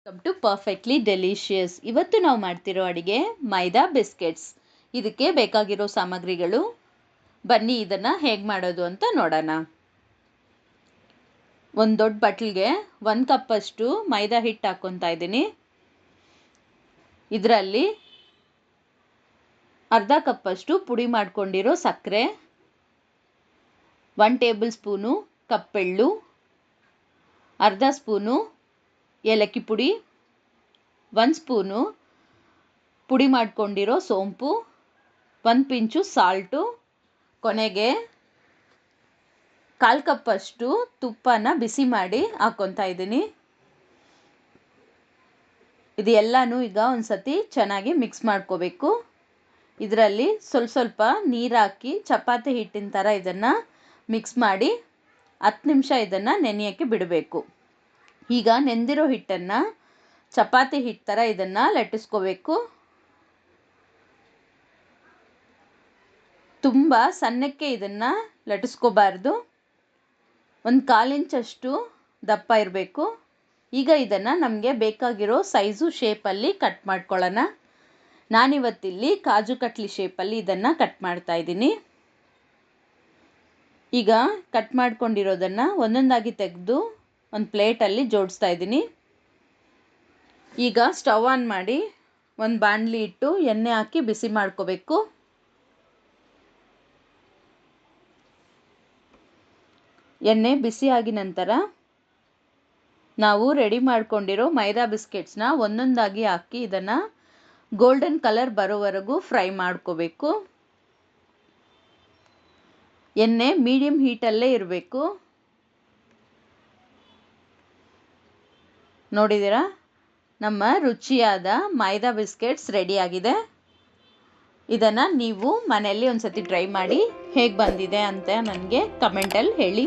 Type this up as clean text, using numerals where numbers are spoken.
Welcome to perfectly delicious. ಇವತ್ತು ನಾವು ಮಾಡ್ತಿರೋ ಅಡುಗೆ ಮೈದಾ ಬಿಸ್ಕೆಟ್ಸ್. ಇದಕ್ಕೆ ಬೇಕಾಗಿರೋ ಸಾಮಗ್ರಿಗಳು, ಬನ್ನಿ ಇದನ್ನು ಹೇಗೆ ಮಾಡೋದು ಅಂತ ನೋಡೋಣ. ಒಂದು ದೊಡ್ಡ ಬಟ್ಲಿಗೆ 1 ಕಪ್ಪಷ್ಟು ಮೈದಾ ಹಿಟ್ಟು ಹಾಕ್ಕೊತಾ ಇದ್ದೀನಿ. ಇದರಲ್ಲಿ ಅರ್ಧ ಕಪ್ಪಷ್ಟು ಪುಡಿ ಮಾಡ್ಕೊಂಡಿರೋ ಸಕ್ಕರೆ, 1 ಟೇಬಲ್ ಸ್ಪೂನು ಕಪ್ಪೆಳ್ಳು, ಅರ್ಧ ಸ್ಪೂನು ಏಲಕ್ಕಿ ಪುಡಿ, 1 ಸ್ಪೂನು ಪುಡಿ ಮಾಡ್ಕೊಂಡಿರೋ ಸೋಂಪು, 1 ಪಿಂಚು ಸಾಲ್ಟು, ಕೊನೆಗೆ 1/4 ಕಪ್ಪಷ್ಟು ತುಪ್ಪನ ಬಿಸಿ ಮಾಡಿ ಹಾಕ್ಕೊತಾ ಇದ್ದೀನಿ. ಇದು ಎಲ್ಲನೂ ಈಗ ಒಂದು ಸತಿ ಚೆನ್ನಾಗಿ ಮಿಕ್ಸ್ ಮಾಡ್ಕೋಬೇಕು. ಇದರಲ್ಲಿ ಸ್ವಲ್ಪ ನೀರು ಹಾಕಿ ಚಪಾತಿ ಹಿಟ್ಟಿನ ಥರ ಇದನ್ನು ಮಿಕ್ಸ್ ಮಾಡಿ 10 ನಿಮಿಷ ಇದನ್ನು ನೆನೆಯೋಕ್ಕೆ ಬಿಡಬೇಕು. ಈಗ ನೆಂದಿರೋ ಹಿಟ್ಟನ್ನು ಚಪಾತಿ ಹಿಟ್ಟು ಥರ ಇದನ್ನು ಲಟ್ಟಿಸ್ಕೋಬೇಕು. ತುಂಬ ಸಣ್ಣಕ್ಕೆ ಇದನ್ನು ಲಟ್ಟಿಸ್ಕೋಬಾರ್ದು, 1/4 ಇಂಚಷ್ಟು ದಪ್ಪ ಇರಬೇಕು. ಈಗ ಇದನ್ನು ನಮಗೆ ಬೇಕಾಗಿರೋ ಸೈಜು ಶೇಪಲ್ಲಿ ಕಟ್ ಮಾಡ್ಕೊಳ್ಳೋಣ. ನಾನಿವತ್ತಿಲ್ಲಿ ಕಾಜು ಕಟ್ಲಿ ಶೇಪಲ್ಲಿ ಇದನ್ನು ಕಟ್ ಮಾಡ್ತಾ ಇದ್ದೀನಿ. ಈಗ ಕಟ್ ಮಾಡ್ಕೊಂಡಿರೋದನ್ನು ಒಂದೊಂದಾಗಿ ತೆಗೆದು ಒಂದು ಪ್ಲೇಟಲ್ಲಿ ಜೋಡಿಸ್ತಾ ಇದ್ದೀನಿ. ಈಗ ಸ್ಟವ್ ಆನ್ ಮಾಡಿ ಒಂದು ಬಾಣಲಿ ಇಟ್ಟು ಎಣ್ಣೆ ಹಾಕಿ ಬಿಸಿ ಮಾಡ್ಕೋಬೇಕು. ಎಣ್ಣೆ ಬಿಸಿ ಆಗಿದ ನಂತರ ನಾವು ರೆಡಿ ಮಾಡ್ಕೊಂಡಿರೋ ಮೈದಾ ಬಿಸ್ಕೆಟ್ಸ್ನ ಒಂದೊಂದಾಗಿ ಹಾಕಿ ಇದನ್ನು ಗೋಲ್ಡನ್ ಕಲರ್ ಬರೋವರೆಗೂ ಫ್ರೈ ಮಾಡ್ಕೋಬೇಕು. ಎಣ್ಣೆ ಮೀಡಿಯಂ ಹೀಟಲ್ಲೇ ಇರಬೇಕು. ನೋಡಿದ್ದೀರಾ, ನಮ್ಮ ರುಚಿಯಾದ ಮೈದಾ ಬಿಸ್ಕೆಟ್ಸ್ ರೆಡಿಯಾಗಿದೆ. ಇದನ್ನು ನೀವು ಮನೆಯಲ್ಲಿ ಒಂದು ಸತಿ ಟ್ರೈ ಮಾಡಿ ಹೇಗೆ ಬಂದಿದೆ ಅಂತ ನನಗೆ ಕಮೆಂಟಲ್ಲಿ ಹೇಳಿ.